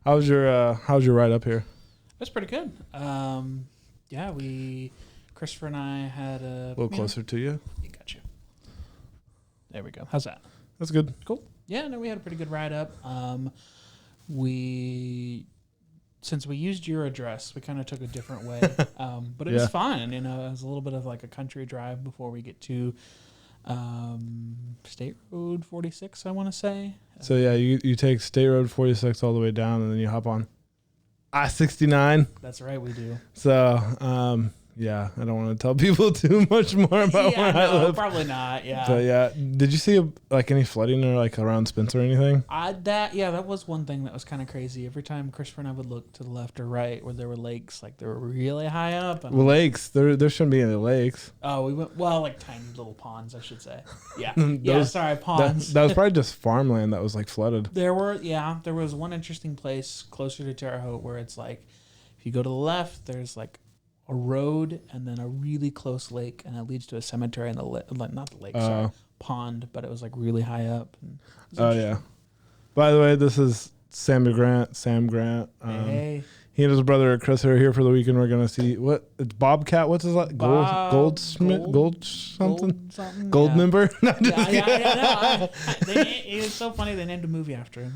How's your ride up here? That's pretty good. Yeah, Christopher and I had a little closer to you. You got you. There we go. How's that? That's good. Cool. Yeah, no, we had a pretty good ride up. Since we used your address, we kind of took a different way, but it was fun. You know, it was a little bit of like a country drive before we get to State Road 46, I want to say. So yeah, you take State Road 46 all the way down, and then you hop on I-69. That's right, we do. So yeah, I don't want to tell people too much more about where I live. Probably not. Yeah. But yeah, did you see like any flooding or like around Spencer or anything? That was one thing that was kind of crazy. Every time Christopher and I would look to the left or right where there were lakes, like they were really high up. Well, lakes. There shouldn't be any lakes. Oh, we went like tiny little ponds, I should say. Yeah. Sorry, ponds. That was probably just farmland that was like flooded. There was one interesting place closer to Terre Haute where it's like, if you go to the left, there's like a road and then a really close lake, and it leads to a cemetery and pond, but it was like really high up. Oh yeah. By the way, this is Sam Grant. Hey. He and his brother Chris are here for the weekend. We're gonna see it's Bobcat. What's his like? Goldsmith? Gold something? Goldmember? Yeah. It's so funny they named a movie after him.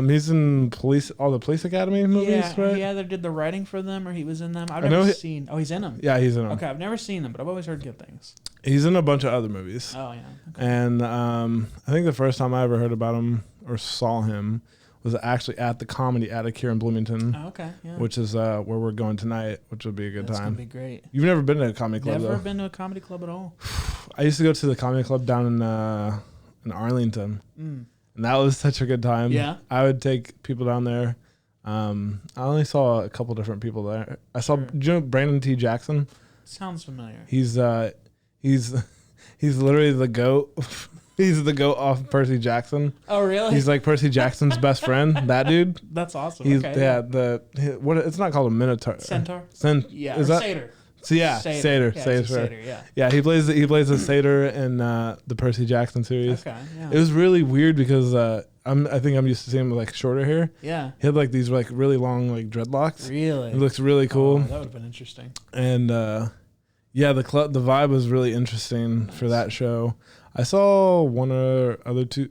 He's in all the Police Academy movies, right? He either did the writing for them or he was in them. I've never seen. Oh, he's in them. Yeah, he's in them. Okay, I've never seen them, but I've always heard good things. He's in a bunch of other movies. Oh yeah. Okay. And I think the first time I ever heard about him or saw him was actually at the Comedy Attic here in Bloomington. Oh, okay, yeah. Which is where we're going tonight, which will be a good time. That's going to be great. You've never been to a comedy club, Never been to a comedy club at all. I used to go to the comedy club down in Arlington, and that was such a good time. Yeah. I would take people down there. I only saw a couple different people there. I saw, do you know Brandon T. Jackson? Sounds familiar. He's literally the GOAT. He's the GOAT off Percy Jackson. Oh, really? He's like Percy Jackson's best friend. That dude. That's awesome. He's it's not called a Minotaur. Centaur. Yeah. Is that Satyr? So yeah, Satyr. Satyr. Yeah, he plays a Satyr in the Percy Jackson series. Okay. Yeah. It was really weird because I think I'm used to seeing him with like shorter hair. Yeah. He had like these like really long like dreadlocks. Really. It looks really cool. That would have been interesting. And the vibe was really interesting for that show. I saw one or two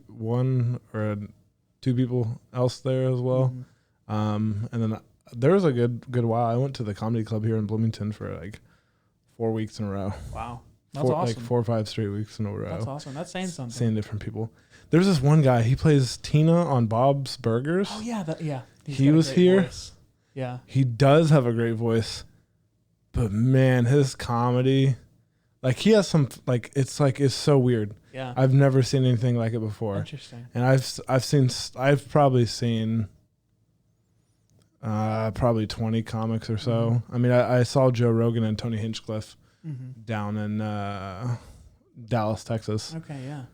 people else there as well. Mm-hmm. And then there was a good while. I went to the comedy club here in Bloomington for like 4 weeks in a row. Wow. That's awesome. Like 4 or 5 straight weeks in a row. That's awesome. That's saying something. Seeing different people. There's this one guy. He plays Tina on Bob's Burgers. Oh yeah, He was here. Voice. Yeah. He does have a great voice, but man, his comedy, like he has some it's so weird. Yeah. I've never seen anything like it before. Interesting. And I've probably seen probably 20 comics or so. Mm-hmm. I mean, I saw Joe Rogan and Tony Hinchcliffe down in Dallas, Texas. Okay, yeah.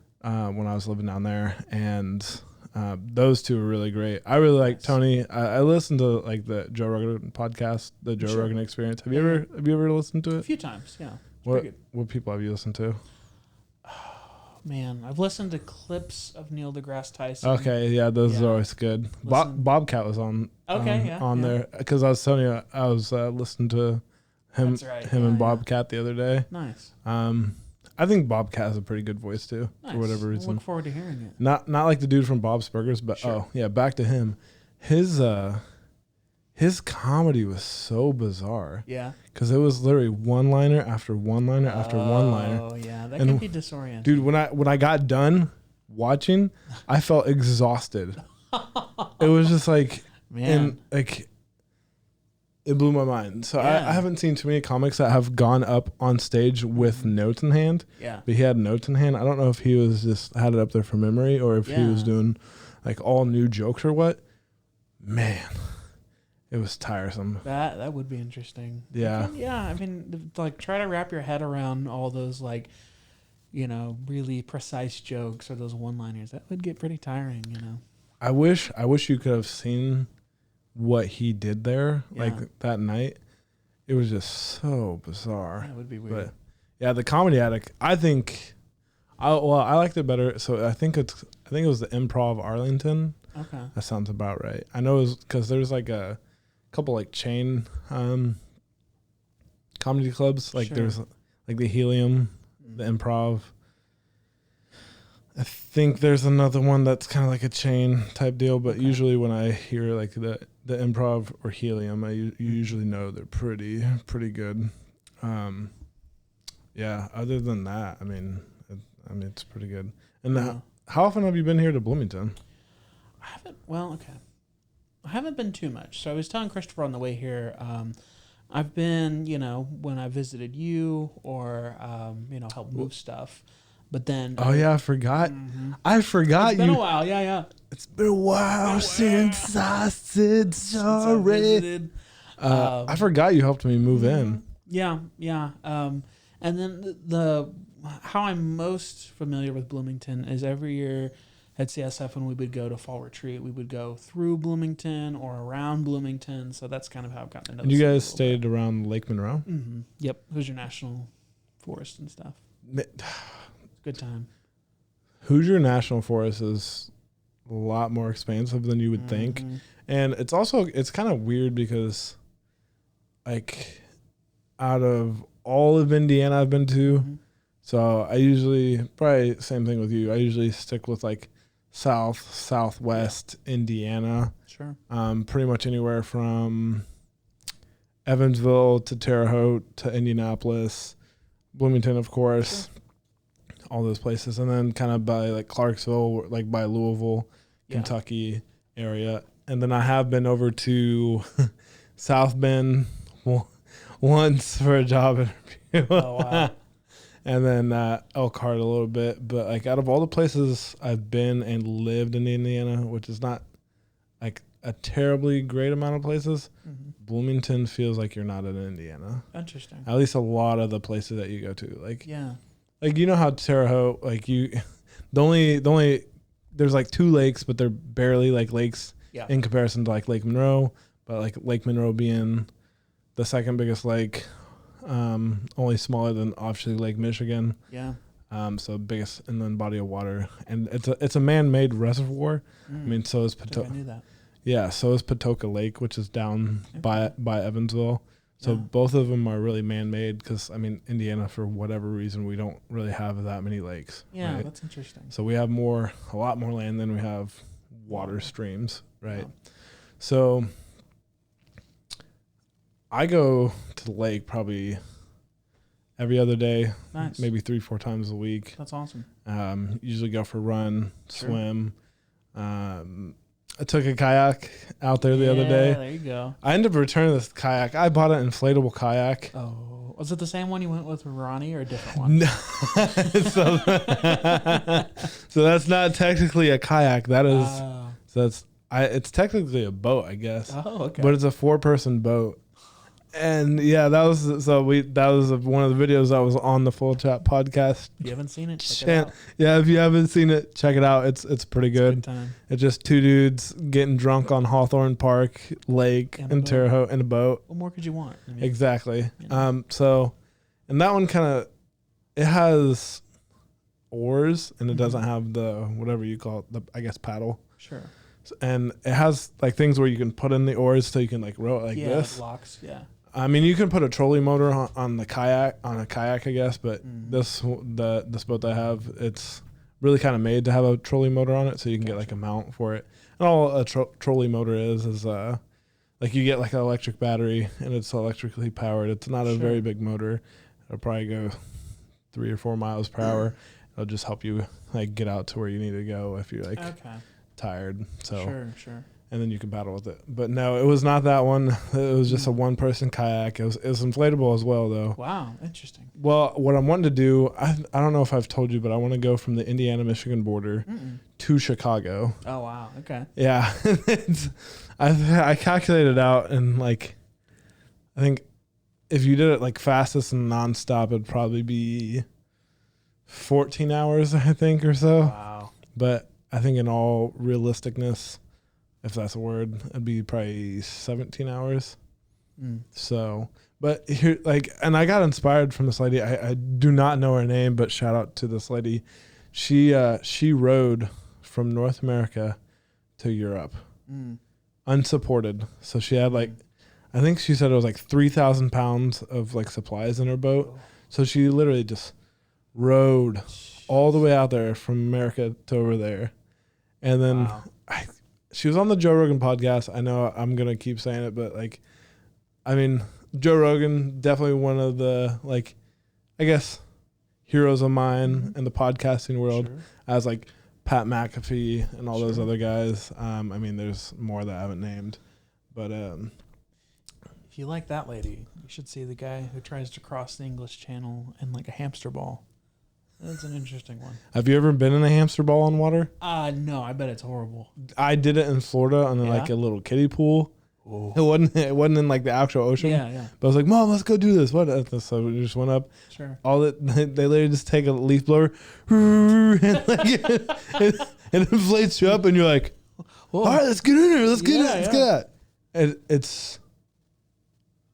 When I was living down there, and those two were really great. I really like Tony. I listened to like the Joe Rogan podcast, the Joe Rogan Experience. Have you ever listened to it? A few times, yeah. What people have you listened to? Man, I've listened to clips of Neil deGrasse Tyson. Okay, yeah, those are always good. Bobcat was on. On there because I was telling you I was listening to him, and Bobcat the other day. Nice. I think Bobcat has a pretty good voice too, for whatever reason. I look forward to hearing it. Not like the dude from Bob's Burgers, but back to him. His comedy was so bizarre. Yeah. Because it was literally one-liner after one-liner after one-liner. Oh, yeah. That can be disorienting. Dude, when I got done watching, I felt exhausted. It was just like, man. And it blew my mind. So I haven't seen too many comics that have gone up on stage with notes in hand. Yeah. But he had notes in hand. I don't know if he was just had it up there for memory or if he was doing like all new jokes or what. Man. It was tiresome. That would be interesting. Yeah. I mean, like, try to wrap your head around all those, like, really precise jokes or those one-liners. That would get pretty tiring, I wish you could have seen what he did there, like that night. It was just so bizarre. That would be weird. But yeah, the Comedy Attic. I think, I liked it better. So I think it was the Improv Arlington. Okay. That sounds about right. I know it's because there's like a couple like chain comedy clubs. Like there's like the Helium, the Improv. I think there's another one that's kind of like a chain type deal, but usually when I hear like the Improv or Helium, you usually know they're pretty good. Yeah. Other than that, I mean, it's pretty good. And how often have you been here to Bloomington? I haven't been too much. So I was telling Christopher on the way here. I've been, when I visited you or helped move stuff. But then I forgot. I forgot It's been a while. Yeah. It's been a while since I said sorry. I forgot you helped me move in. Yeah. And then how I'm most familiar with Bloomington is every year at CSF when we would go to fall retreat, we would go through Bloomington or around Bloomington. So that's kind of how I've gotten to know. And you guys stayed around Lake Monroe? Mm-hmm. Yep. Hoosier National Forest and stuff. Good time. Hoosier National Forest is a lot more expansive than you would think. And it's kind of weird because like out of all of Indiana I've been to, so I usually, probably same thing with you, I usually stick with like southwest Indiana. Sure. Pretty much anywhere from Evansville to Terre Haute to Indianapolis, Bloomington, of course. Sure. All those places, and then kind of by like Clarksville, like by Louisville, Kentucky area, and then I have been over to South Bend once for a job interview. Oh wow! And then Elkhart a little bit, but like out of all the places I've been and lived in Indiana, which is not like a terribly great amount of places, Bloomington feels like you're not in Indiana. Interesting. At least a lot of the places that you go to, like Like how Terre Haute, like the only there's like 2 lakes, but they're barely like lakes in comparison to like Lake Monroe. But like Lake Monroe being the second biggest lake, only smaller than obviously Lake Michigan. Yeah. So biggest inland body of water, and it's a man-made reservoir. I mean, so is Patoka. I knew that. Yeah, so is Patoka Lake, which is down by Evansville. So both of them are really man-made because, I mean, Indiana, for whatever reason, we don't really have that many lakes. Yeah, right? That's interesting. So we have a lot more land than we have water streams, right? Yeah. So I go to the lake probably every other day, maybe 3-4 times a week. That's awesome. Usually go for a run, swim. I took a kayak out there the other day. There you go. I ended up returning this kayak. I bought an inflatable kayak. Oh, was it the same one you went with Ronnie or a different one? No. So that's not technically a kayak. That is, it's technically a boat, I guess. Oh, okay. But it's a 4-person boat. And that was one of the videos that was on the Full Chat podcast. If you haven't seen it, check it out. Yeah, if you haven't seen it, check it out. It's pretty good. It's a good time. It's just 2 dudes getting drunk on Hawthorne Park Lake in Terre Haute in a boat. What more could you want? I mean, exactly. So, and that one it has oars and it doesn't have the whatever you call it, I guess paddle. Sure. And it has like things where you can put in the oars so you can like row it like this. Locks. Yeah. I mean, you can put a trolley motor on a kayak, I guess, but this boat that I have, it's really kind of made to have a trolley motor on it, so you can get like a mount for it. And all a trolley motor is like you get like an electric battery and it's electrically powered. It's not a very big motor. It'll probably go 3 or 4 miles per hour. It'll just help you like get out to where you need to go if you're like tired. So sure. And then you can paddle with it. But no, it was not that one. It was just a 1-person kayak. It was inflatable as well, though. Wow, interesting. Well, what I'm wanting to do, I don't know if I've told you, but I want to go from the Indiana-Michigan border to Chicago. Oh, wow. Okay. Yeah. I calculated out, and like, I think if you did it like fastest and nonstop, it'd probably be 14 hours, I think, or so. Wow. But I think in all realisticness, if that's a word, it'd be probably 17 hours. So, but here, like, and I got inspired from this lady. I do not know her name, but shout out to this lady. She rode from North America to Europe, unsupported. So she had like, I think she said it was like 3,000 pounds of like supplies in her boat. Oh. So she literally just rowed all the way out there from America to over there. And then she was on the Joe Rogan podcast. I know I'm going to keep saying it, but like, I mean, Joe Rogan, definitely one of the, like, I guess, heroes of mine in the podcasting world, as like Pat McAfee and all those other guys. I mean, there's more that I haven't named, but if you like that lady, you should see the guy who tries to cross the English Channel in like a hamster ball. That's an interesting one. Have you ever been in a hamster ball on water? No, I bet it's horrible. I did it in Florida on like a little kiddie pool. Oh. It wasn't in like the actual ocean. Yeah. But I was like, Mom, let's go do this. What? So we just went up. Sure. They literally just take a leaf blower and like it inflates you up, and you're like, all right, let's get in there. Let's get it. It's.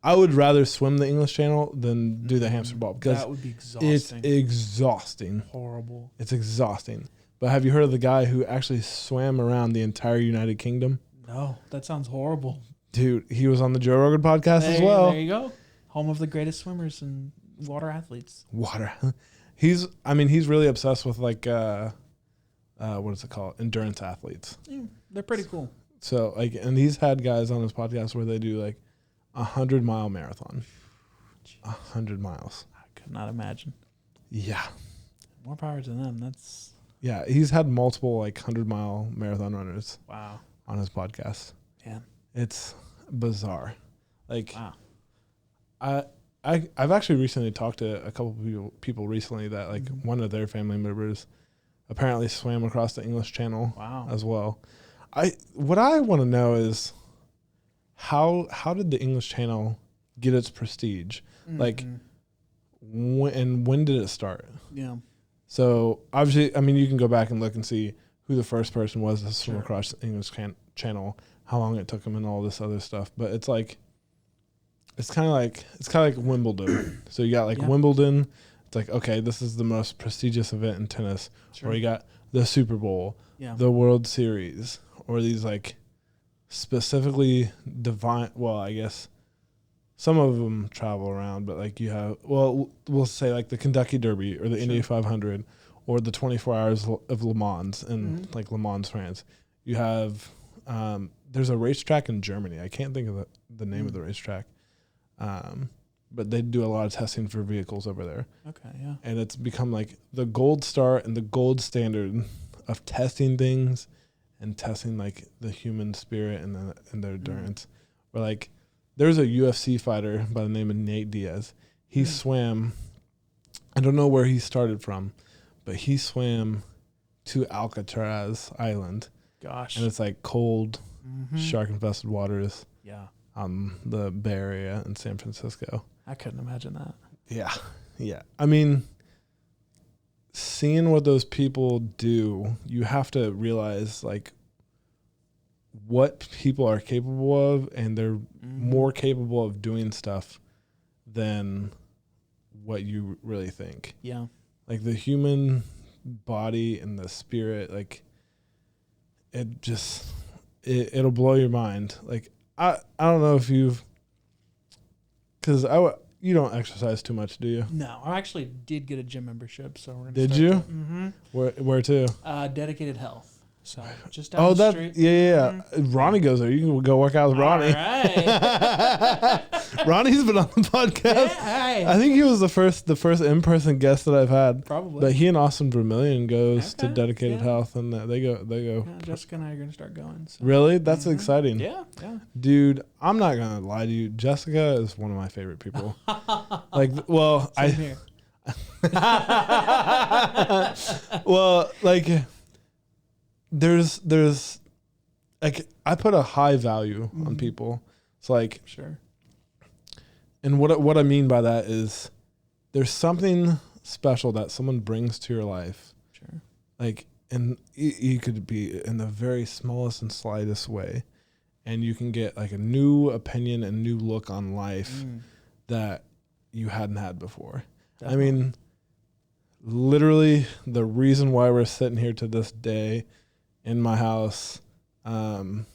I would rather swim the English Channel than do the hamster ball, because that would be exhausting. It's exhausting. Horrible. It's exhausting. But have you heard of the guy who actually swam around the entire United Kingdom? No, that sounds horrible. Dude, he was on the Joe Rogan podcast as well. There you go. Home of the greatest swimmers and water athletes. He's really obsessed with like, what is it called? Endurance athletes. They're pretty cool. So like, and he's had guys on his podcast where they do like 100-mile marathon. 100 miles. I could not imagine. Yeah. More power to them. Yeah, he's had multiple like 100-mile marathon runners. Wow. On his podcast. Yeah. It's bizarre. Like, wow. I've actually recently talked to a couple of people recently that like one of their family members apparently swam across the English Channel as well. What I want to know is how did the English Channel get its prestige? Like, when did it start? Yeah. So obviously, I mean, you can go back and look and see who the first person was to swim across the English Channel, how long it took them, and all this other stuff. But it's like, it's kind of like Wimbledon. So you got like Wimbledon. It's like, okay, this is the most prestigious event in tennis. Sure. Or you got the Super Bowl, the World Series, or these like specifically divine. Well, I guess some of them travel around, but like you have, well, we'll say like the Kentucky Derby or the Indy 500 or the 24 Hours of Le Mans in like Le Mans, France. You have, there's a racetrack in Germany. I can't think of the name of the racetrack. But they do a lot of testing for vehicles over there. Okay, yeah. And it's become like the gold star and the gold standard of testing things and testing like the human spirit and their endurance. Where like there's a UFC fighter by the name of Nate Diaz. He swam, I don't know where he started from, but he swam to Alcatraz Island. Gosh. And it's like cold, shark-infested waters. Yeah. The Bay Area in San Francisco. I couldn't imagine that. Yeah. I mean, seeing what those people do, you have to realize like what people are capable of, and they're more capable of doing stuff than what you really think. Yeah. Like the human body and the spirit, like it'll blow your mind. Like I don't know if because you don't exercise too much, do you? No, I actually did get a gym membership, so we're gonna. Did you? Where to? Dedicated Health. So just down the street. Yeah. Ronnie goes there. You can go work out with Ronnie. All right. Ronnie's been on the podcast. Yeah, I think he was the first in-person guest that I've had. Probably. But he and Austin Vermillion goes to Dedicated Health, and they go. Yeah, Jessica and I are gonna start going. So. Really? That's exciting. Yeah. Dude, I'm not gonna lie to you. Jessica is one of my favorite people. Like, well, Same here. Well, like. There's like I put a high value on people. It's like sure. And what I mean by that is there's something special that someone brings to your life. Sure. Like, and you could be in the very smallest and slightest way, and you can get like a new opinion and new look on life that you hadn't had before. Definitely. I mean, literally the reason why we're sitting here to this day in my house, And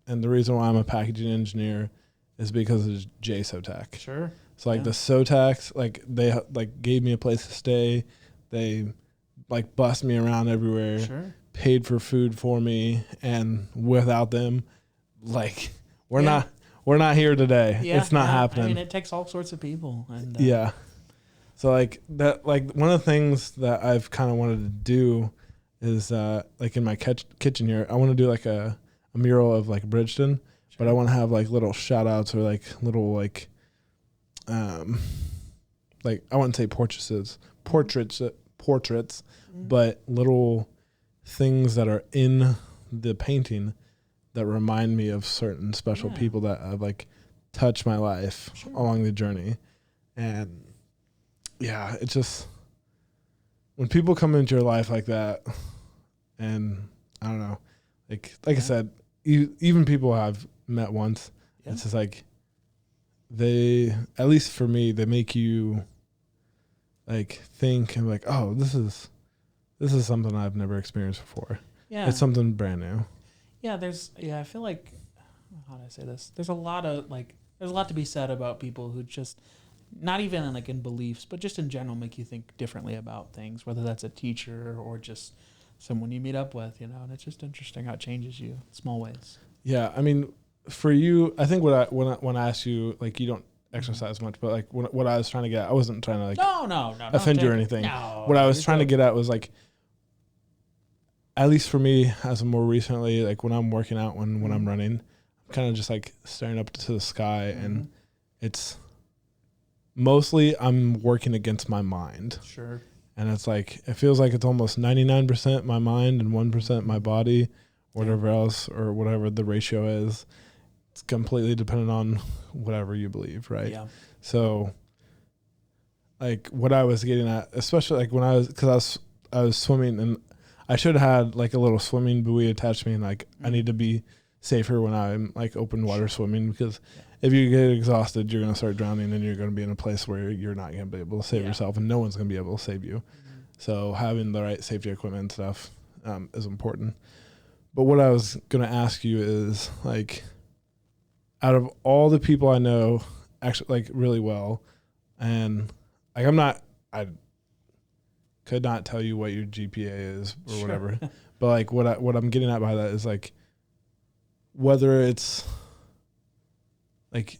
the reason why I'm a packaging engineer is because of JSOTAC. Sure. So like the SOTACs, like they like gave me a place to stay. They like bussed me around everywhere. Sure. Paid for food for me, and without them, like we're not here today. Yeah, it's not happening. I mean, it takes all sorts of people. And yeah. So like that, like one of the things that I've kind of wanted to do is like in my kitchen here, I want to do like a mural of like Bridgeton, but I want to have like little shout outs or like little like I wouldn't say portraits, but little things that are in the painting that remind me of certain special people that have like touched my life along the journey. And yeah, it's just when people come into your life like that, and I don't know, like I said, even people I've met once, it's just like they, at least for me, they make you like think and like, oh, this is something I've never experienced before. Yeah, it's something brand new. Yeah, I feel like, how do I say this? There's a lot to be said about people who just, not even like in beliefs, but just in general make you think differently about things, whether that's a teacher or just someone you meet up with, and it's just interesting how it changes you in small ways. Yeah, I mean, for you, I think when I asked you, like, you don't exercise much, but like what I was trying to get at, I wasn't trying to like no offend you or anything. No, what I was trying to get at was like, at least for me, as of more recently, like when I'm working out, when I'm running, I'm kind of just like staring up to the sky, and it's mostly I'm working against my mind. Sure. And it's like, it feels like it's almost 99% my mind and 1% my body, whatever else, or whatever the ratio is. It's completely dependent on whatever you believe, right? Yeah. So, like, what I was getting at, especially like when because I was swimming, and I should have had like a little swimming buoy attached to me, and like I need to be safer when I'm like open water swimming, because if you get exhausted, you're going to start drowning, and you're going to be in a place where you're not going to be able to save yourself, and no one's going to be able to save you. So having the right safety equipment and stuff is important. But what I was going to ask you is, like, out of all the people I know actually like really well, and like I could not tell you what your GPA is or whatever, but like what I'm getting at by that is like, whether it's like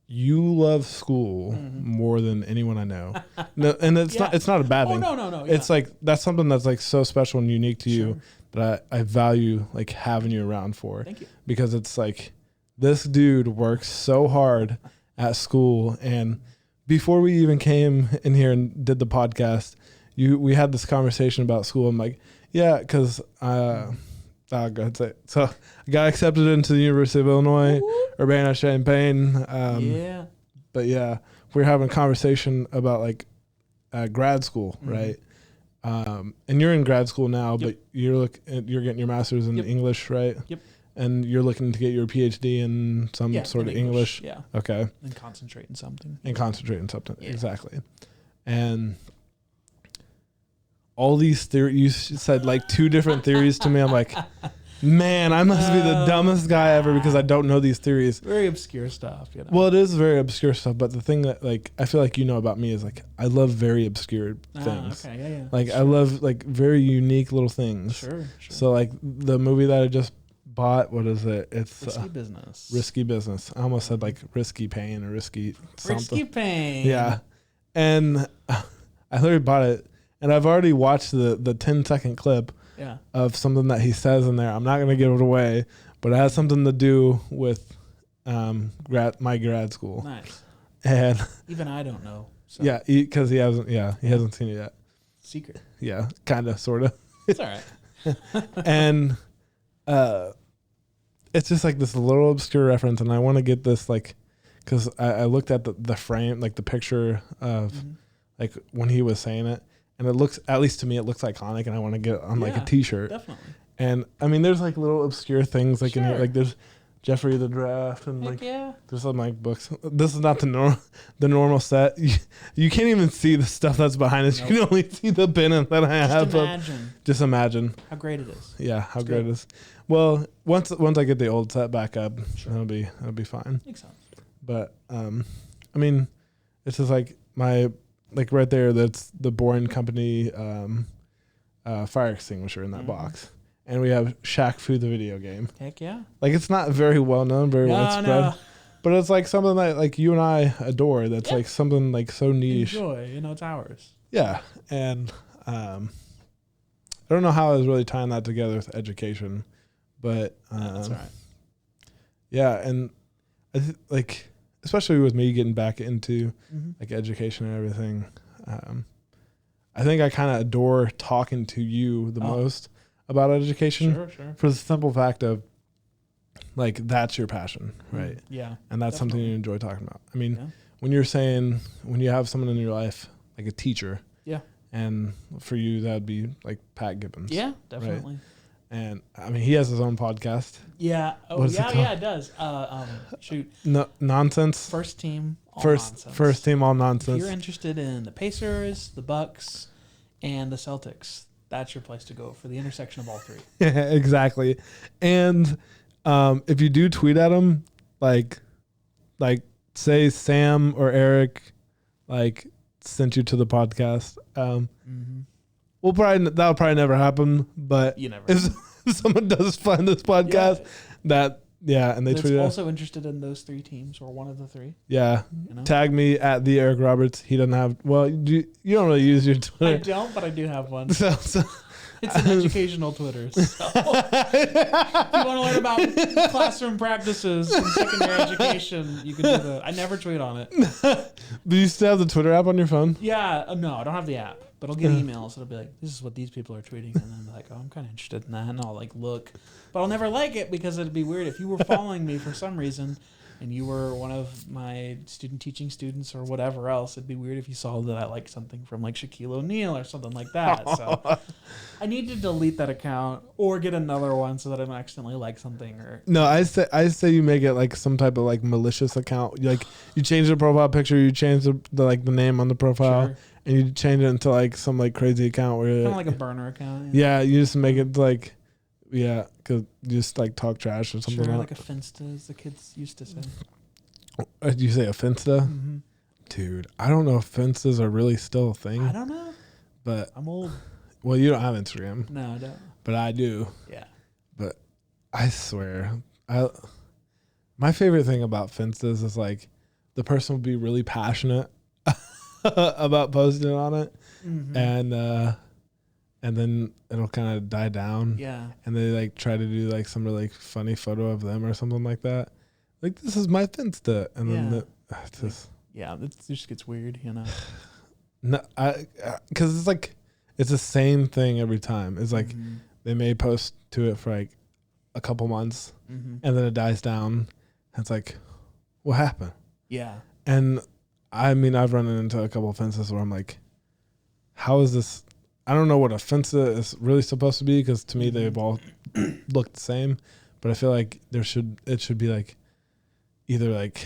you love school more than anyone I know. No, and it's not a bad thing. No. It's like that's something that's like so special and unique to you that I value like having you around for. Thank you. Because it's like, this dude works so hard at school, and before we even came in here and did the podcast, we had this conversation about school. I'm like, yeah, because go ahead, say it. So I got accepted into the University of Illinois, Urbana-Champaign. But yeah, we're having a conversation about like grad school, right? And you're in grad school now, but you're getting your master's in English, right? Yep. And you're looking to get your PhD in some sort of English. Yeah. Okay. And concentrate in something. Yeah. Exactly. And all these theories, you said like 2 different theories to me. I'm like, man, I must be the dumbest guy ever because I don't know these theories. Very obscure stuff. Well, it is very obscure stuff, but the thing that like I feel like you know about me is like I love very obscure things. Okay, yeah. Like I love like very unique little things. Sure. So like the movie that I just bought, what is it? It's Risky Business. Risky Business. I almost said like Risky Pain or Risky something. Risky Pain. Yeah. And I literally bought it, and I've already watched the 10-second clip of something that he says in there. I'm not going to give it away, but it has something to do with my grad school. Nice. And even I don't know. So. Yeah, because he hasn't seen it yet. Secret. Yeah, kind of, sort of. It's all right. And it's just like this little obscure reference, and I want to get this like, because I looked at the frame, like the picture of like when he was saying it, and it looks, at least to me, it looks iconic, and I want to get on like a t-shirt. Definitely. And I mean, there's like little obscure things like in here, like there's Jeffrey the Draft and Heck yeah. there's some like books. This is not the normal set. You can't even see the stuff that's behind us. Nope. You can only see the bin that I have. Just imagine how great it is. Yeah, how great it is. Well, once I get the old set back up, that'll be fine. Makes sense. But I mean, it's just like my right there. That's the Boring Company fire extinguisher in that box. And we have Shaq Fu the video game. Heck yeah. Like it's not very well known, very widespread. No. But it's like something that like you and I adore. That's like something like so niche. Enjoy, it's ours. Yeah, and I don't know how I was really tying that together with education, but that's all right. Yeah, and I like especially with me getting back into like education and everything. I think I kind of adore talking to you the most about education. Sure. For the simple fact of like that's your passion, right? Yeah. And that's something you enjoy talking about. I mean, when you're saying when you have someone in your life like a teacher, and for you that'd be like Pat Gibbons. Yeah, definitely. Right? And I mean, he has his own podcast. Yeah. Oh, yeah, it does. Shoot. No, nonsense. First team. First team, all nonsense. If you're interested in the Pacers, the Bucks, and the Celtics, that's your place to go for the intersection of all three. Yeah, exactly. And if you do tweet at him, like say Sam or Eric, like sent you to the podcast. That'll probably never happen. But you never. If someone does find this podcast, and they tweet also interested in those three teams or one of the three. Yeah, tag me at the Eric Roberts. He doesn't have. Well, you don't really use your Twitter. I don't, but I do have one. So it's an educational Twitter. So if you want to learn about classroom practices in secondary education, you can do that. I never tweet on it. Do you still have the Twitter app on your phone? Yeah. No, I don't have the app. But I'll get emails. It'll be like, this is what these people are tweeting. And I'm like, oh, I'm kind of interested in that. And I'll like look. But I'll never like it because it'd be weird if you were following me for some reason and you were one of my student teaching students or whatever else. It'd be weird if you saw that I liked something from like Shaquille O'Neal or something like that. So I need to delete that account or get another one so that I don't accidentally like something. Or no, I say you make it like some type of like malicious account. Like you change the profile picture, you change the name on the profile. Sure. And you change it into like some like crazy account where kind of like a burner account. Yeah, you just make it like, because you just like talk trash or something. Sure, like a Finsta, as the kids used to say. Did you say a Finsta? Mm-hmm. Dude, I don't know if Finstas are really still a thing. I don't know. But I'm old. Well, you don't have Instagram. No, I don't. But I do. Yeah. But I swear, my favorite thing about Finstas is like the person will be really passionate about posting on it, and then it'll kind of die down. Yeah. And they like try to do like some really funny photo of them or something like that. Like, this is my Finsta, and then it just gets weird, No, because it's like it's the same thing every time. It's like they may post to it for like a couple months, and then it dies down. And it's like, what happened? Yeah. And I mean, I've run into a couple of Finstas where I'm like, how is this? I don't know what a Finsta is really supposed to be, because to me they've all look the same. But I feel like it should be like either like,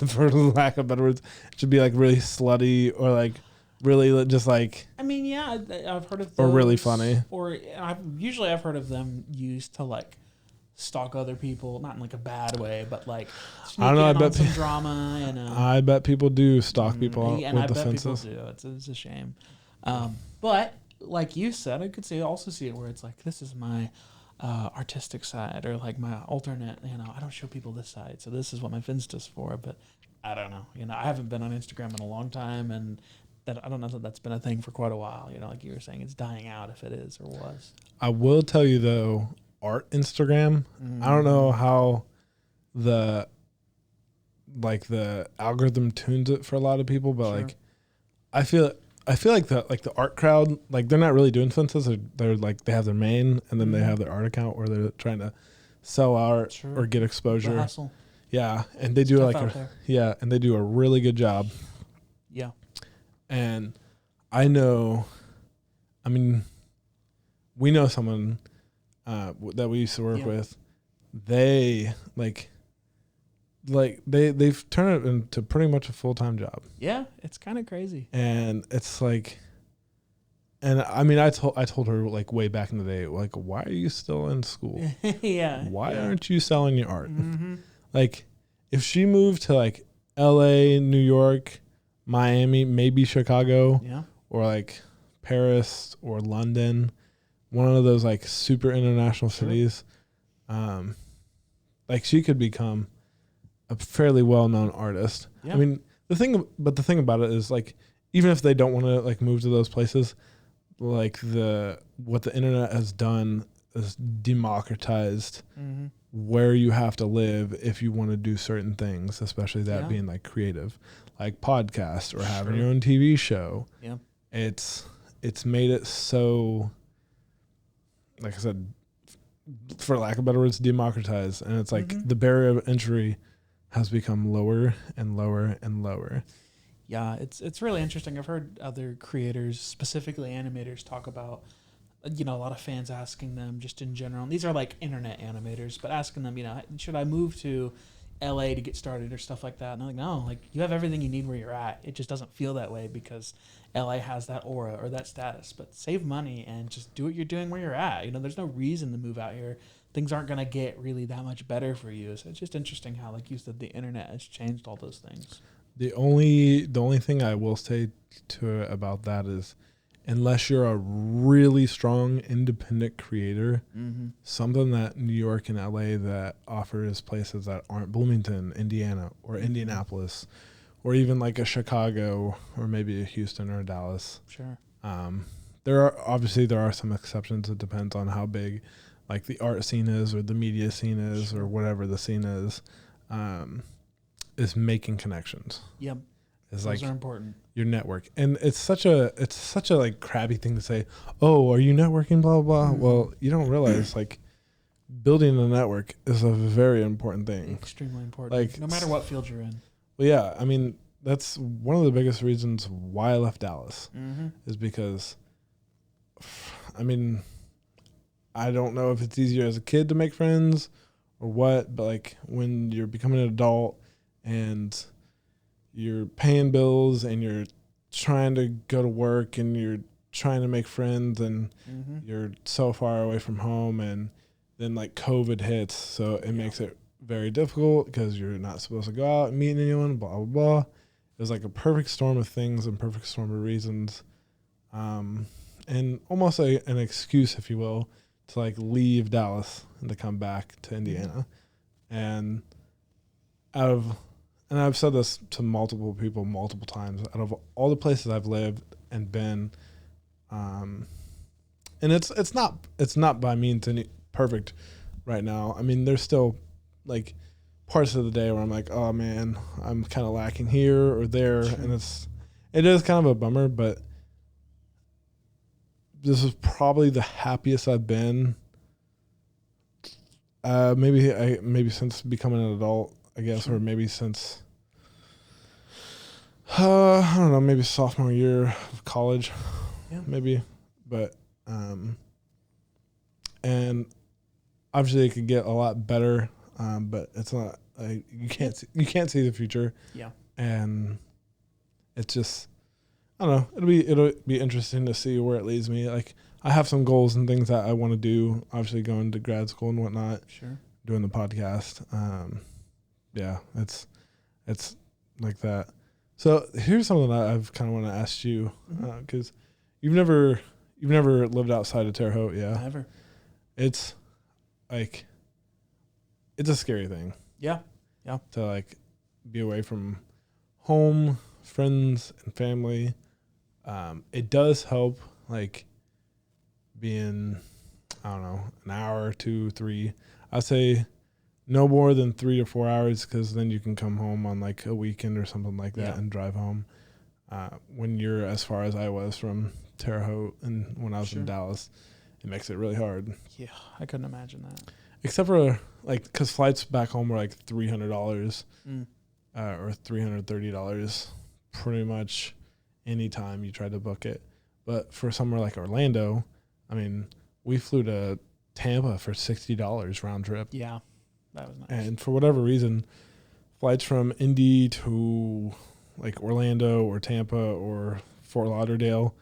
for lack of better words, it should be like really slutty or like really just like. I mean, yeah, I've heard of those. Or really funny. Or I've heard of them used to like stalk other people, not in like a bad way, but like sneak in on some drama. I bet people do stalk people and with I the bet fences. people do. It's a shame. But like you said, I could also see it where it's like, this is my artistic side, or like my alternate. I don't show people this side, so this is what my Finsta's for. But I don't know. I haven't been on Instagram in a long time, and that I don't know that that's been a thing for quite a while. Like you were saying, it's dying out if it is or was. I will tell you though, art Instagram. I don't know how the algorithm tunes it for a lot of people, but like I feel like the art crowd, like they're not really doing fences. They're like, they have their main, and then they have their art account where they're trying to sell art or get exposure. The hustle. Yeah, and they do and they do a really good job. Yeah. And I mean, we know someone that we used to work with they they've turned it into pretty much a full-time job. Yeah, it's kind of crazy. And it's like, and I mean, I told her like way back in the day, like, why are you still in school? Yeah. Why aren't you selling your art? Mm-hmm. Like, if she moved to like L.A., New York, Miami, maybe Chicago, Yeah. or like Paris or London, one of those like super international cities, like she could become a fairly well-known artist. Yeah. I mean, the thing about it is like, even if they don't want to like move to those places, like what the internet has done is democratized where you have to live if you want to do certain things, especially that being like creative, like podcasts or having your own TV show. Yeah. It's made it so, like I said, for lack of better words, democratized, and it's like the barrier of entry has become lower and lower and lower. Yeah, it's really interesting. I've heard other creators, specifically animators, talk about, a lot of fans asking them just in general. And these are like internet animators, but asking them, should I move to LA to get started or stuff like that? And I'm like, no, like you have everything you need where you're at. It just doesn't feel that way because LA has that aura or that status. But save money and just do what you're doing where you're at. There's no reason to move out here. Things aren't going to get really that much better for you. So it's just interesting how, like you said, the internet has changed all those things. The only thing I will say about that is, unless you're a really strong independent creator, something that New York and LA that offers places that aren't Bloomington, Indiana, or Indianapolis, or even like a Chicago or maybe a Houston or a Dallas. Sure. There are some exceptions. It depends on how big like the art scene is or the media scene is or whatever the scene is making connections. Yep. Those are important. Your network. And it's such a like crabby thing to say, oh, are you networking, blah, blah, blah. Well, you don't realize like building a network is a very important thing. Extremely important. Like, no matter what field you're in. Well, yeah, I mean, that's one of the biggest reasons why I left Dallas is because, I mean, I don't know if it's easier as a kid to make friends or what, but like when you're becoming an adult and you're paying bills and you're trying to go to work and you're trying to make friends and you're so far away from home, and then like COVID hits, so it makes it very difficult because you're not supposed to go out and meet anyone, blah, blah, blah. It was like a perfect storm of things and perfect storm of reasons, and almost an excuse, if you will, to like leave Dallas and to come back to Indiana. And I've said this to multiple people multiple times, out of all the places I've lived and been, and it's not by means any perfect right now. I mean, there's still like parts of the day where I'm like, oh man, I'm kind of lacking here or there, and it is kind of a bummer, but this is probably the happiest I've been. Maybe since becoming an adult, I guess, or maybe since, I don't know, maybe sophomore year of college, maybe, but, and obviously it could get a lot better, but it's not, like, you can't see the future. Yeah. And it's just, I don't know, it'll be interesting to see where it leads me. Like, I have some goals and things that I want to do, obviously going to grad school and whatnot. Sure. Doing the podcast. Yeah, it's like that. So here's something that I've kind of want to ask you, because you've never lived outside of Terre Haute, yeah? Never. It's like, it's a scary thing. Yeah. Yeah. To like be away from home, friends, and family. It does help, like, being, I don't know, an hour, 2, 3. I'd say no more than 3 to 4 hours, because then you can come home on like a weekend or something like that and drive home. When you're as far as I was from Terre Haute and when I was in Dallas, it makes it really hard. Yeah, I couldn't imagine that. Except for like, because flights back home were like $300 or $330 pretty much anytime you try to book it. But for somewhere like Orlando, I mean, we flew to Tampa for $60 round trip. Yeah. That was nice. And for whatever reason, flights from Indy to like Orlando or Tampa or Fort Lauderdale,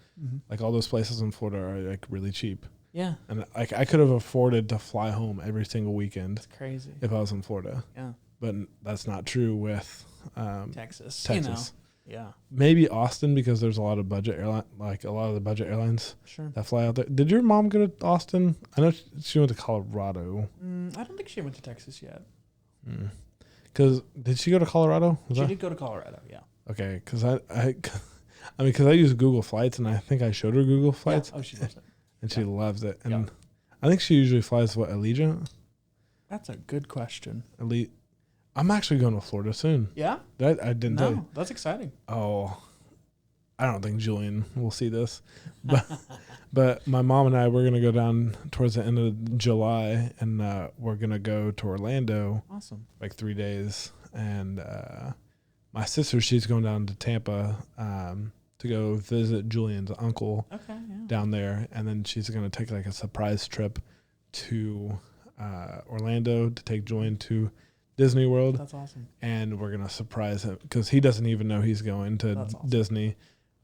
like all those places in Florida are like really cheap. Yeah. And like I could have afforded to fly home every single weekend. It's crazy. If I was in Florida. Yeah. But that's not true with Texas. Texas. Yeah. Maybe Austin because there's a lot of budget airline, like a lot of the budget airlines that fly out there. Did your mom go to Austin? I know she went to Colorado. I don't think she went to Texas yet. Because did she go to Colorado? She did go to Colorado. Yeah. Okay, because because I use Google Flights and I think I showed her Google Flights. Yeah. Oh, she loves it. And she loves it. And I think she usually flies Allegiant. That's a good question. I'm actually going to Florida soon. Yeah? I didn't tell you. That's exciting. Oh, I don't think Julian will see this. But my mom and I, we're going to go down towards the end of July, and we're going to go to Orlando. Awesome. Like 3 days. And my sister, she's going down to Tampa to go visit Julian's uncle down there. And then she's going to take like a surprise trip to Orlando to take Julian to Disney World. That's awesome. And we're going to surprise him because he doesn't even know he's going to Disney.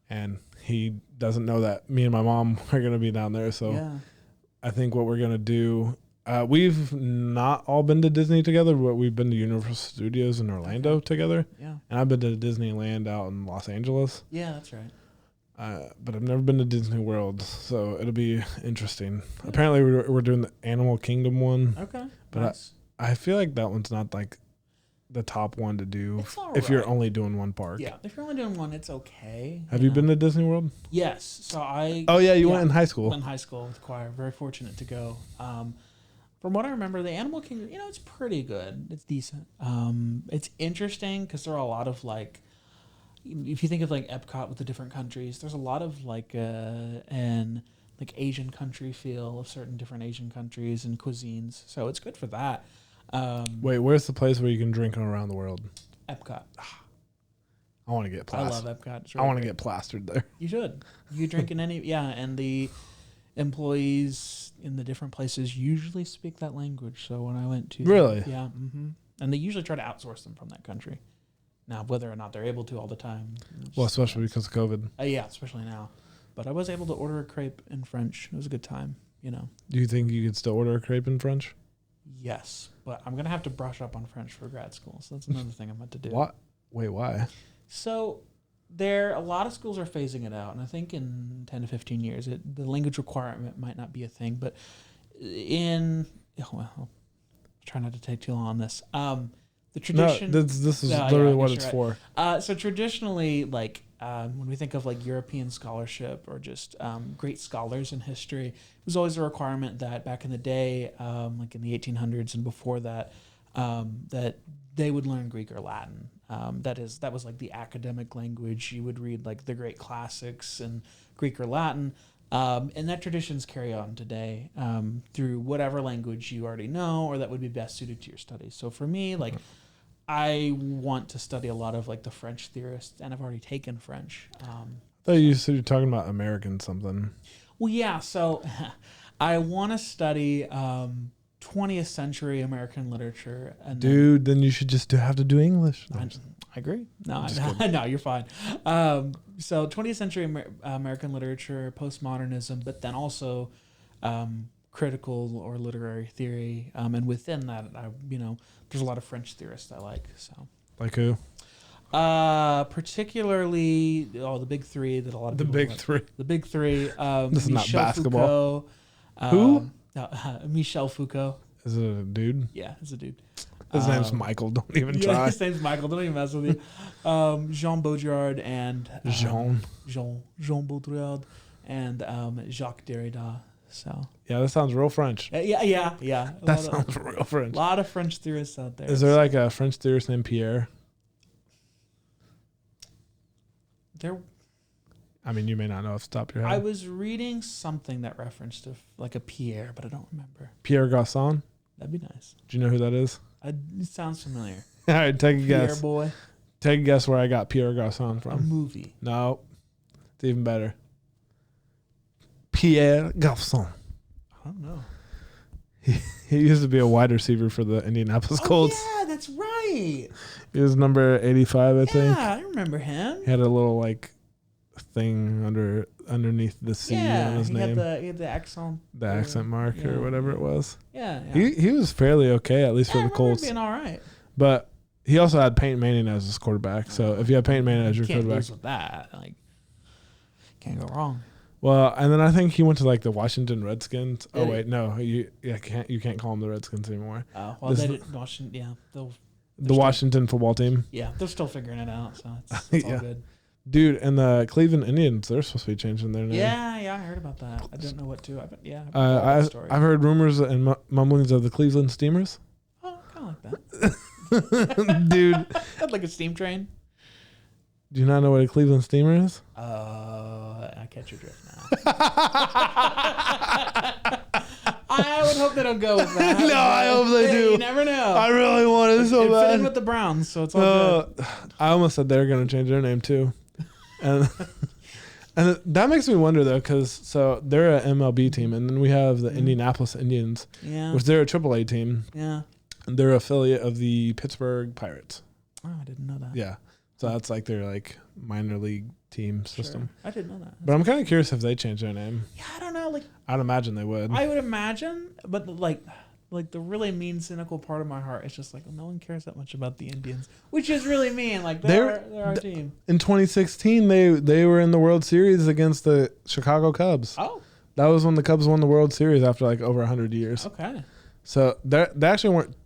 And he doesn't know that me and my mom are going to be down there. So I think what we're going to do, we've not all been to Disney together, but we've been to Universal Studios in Orlando together. Yeah. And I've been to Disneyland out in Los Angeles. Yeah, that's right. But I've never been to Disney World, so it'll be interesting. Yeah. Apparently, we're doing the Animal Kingdom one. Okay. But nice. I feel like that one's not like the top one to do if you're only doing one park. Yeah, if you're only doing one, it's okay. Have you been to Disney World? Yes. So Oh yeah, you went in high school. In high school with choir. Very fortunate to go. From what I remember, the Animal Kingdom, it's pretty good. It's decent. It's interesting because there are a lot of like, if you think of like Epcot with the different countries, there's a lot of like an like Asian country feel of certain different Asian countries and cuisines. So it's good for that. Wait, where's the place where you can drink around the world? Epcot. I want to get plastered. I love Epcot. Really I want to get plastered there. You should. You drink in any and the employees in the different places usually speak that language. So when I went to really, and they usually try to outsource them from that country. Now, whether or not they're able to all the time. Well, especially because of COVID. Yeah, especially now. But I was able to order a crepe in French. It was a good time, Do you think you could still order a crepe in French? Yes, but I'm going to have to brush up on French for grad school. So that's another thing I'm about to do. What? Wait, why? So a lot of schools are phasing it out. And I think in 10 to 15 years, the language requirement might not be a thing. But I'll try not to take too long on this. The tradition. No, this is literally what it's for. So traditionally, like when we think of like European scholarship or just great scholars in history, it was always a requirement that back in the day, like in the 1800s and before that, that they would learn Greek or Latin. That was like the academic language. You would read like the great classics in Greek or Latin. And that traditions carry on today through whatever language you already know or that would be best suited to your studies. So for me, like I want to study a lot of like the French theorists, and I've already taken French. I thought you said you're talking about American something. Well, yeah. So I want to study 20th century American literature. And then you should just have to do English. I agree. No, you're fine. So 20th century American literature, postmodernism, but then also critical or literary theory. And within that, there's a lot of French theorists I like. So like who? Particularly the big three that a lot of people big like. three. The big three. This is not basketball. Foucault, who? Michel Foucault. Is it a dude? Yeah, it's a dude. His name's Michael. Don't even try. His name's Michael. Don't even mess with me. Jean Baudrillard and Jean Baudrillard and Jacques Derrida. So yeah, that sounds real French. Yeah. That sounds real French. A lot of French theorists out there. Is there like a French theorist named Pierre? I mean, you may not know off the top of your head. I was reading something that referenced like a Pierre, but I don't remember. Pierre Gasson? That'd be nice. Do you know who that is? It sounds familiar. All right, take a guess. Pierre boy. Take a guess where I got Pierre Gasson from. A movie. No. It's even better. Pierre Garçon. I don't know. He used to be a wide receiver for the Indianapolis Colts. Yeah, that's right. He was number 85, I think. Yeah, I remember him. He had a little like thing underneath the C on his name. He had the accent. The accent mark or whatever it was. Yeah. He was fairly okay, at least for the Colts. Being all right. But he also had Peyton Manning as his quarterback. So if you have Peyton Manning as your can't quarterback, lose with that. Like, can't go wrong. Well, and then I think he went to like the Washington Redskins. Did oh he? you can't call them the Redskins anymore. Oh well, they did Washington. Yeah, the Washington football team. Yeah, they're still figuring it out, so it's all good. Dude, and the Cleveland Indians, they're supposed to be changing their name. Yeah, I heard about that. I don't know what to. I've heard rumors and mumblings of the Cleveland Steamers. Oh, kind of like that. Dude. Like a steam train. Do you not know what a Cleveland Steamer is? I catch your drift now. I would hope they don't go with that. No, I hope they do. You never know. I really want it so bad. It fit in with the Browns, so it's all good. I almost said they were going to change their name too. And that makes me wonder though, because they're an MLB team, and then we have the Indianapolis Indians, which they're a AAA team. Yeah. And they're an affiliate of the Pittsburgh Pirates. Oh, I didn't know that. Yeah. So that's like their like minor league team system. Sure. I didn't know that. But I'm kind of curious if they change their name. Yeah, I don't know. Like, I'd imagine they would. I would imagine, but like the really mean, cynical part of my heart is just like, well, no one cares that much about the Indians, which is really mean. Like they're our team. In 2016, they were in the World Series against the Chicago Cubs. Oh, that was when the Cubs won the World Series after like over 100 years. Okay. So they actually weren't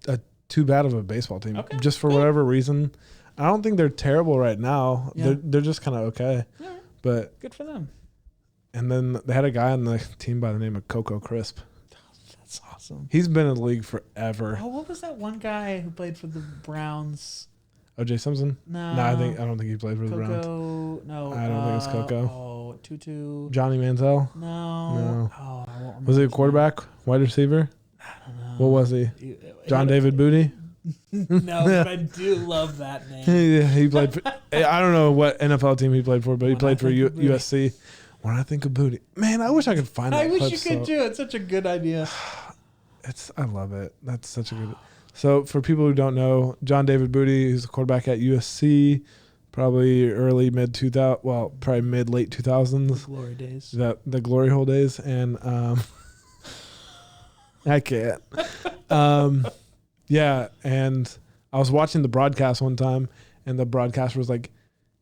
too bad of a baseball team. Okay. Just for whatever reason. I don't think they're terrible right now. Yeah. They're just kind of okay. Yeah. But Good for them. And then they had a guy on the team by the name of Coco Crisp. That's awesome. He's been in the league forever. Oh, what was that one guy who played for the Browns? O.J. Simpson? No. No, I don't think he played for the Browns. No. I don't think it's Coco. Oh, Tutu. Johnny Manziel? No. Oh, I won't remember. Was he a quarterback? Wide receiver? I don't know. What was he? John David Booty? No, but I do love that name. Yeah, he played for, I don't know what NFL team he played for, but he played for USC. When I think of Booty, man, I wish I could find that. I wish you could too. It's such a good idea. I love it. That's such a good. So for people who don't know, John David Booty, who's a quarterback at USC, probably mid 2000, well, probably mid late 2000s. Glory days. The glory hole days, and I can't. Yeah, and I was watching the broadcast one time, and the broadcaster was like,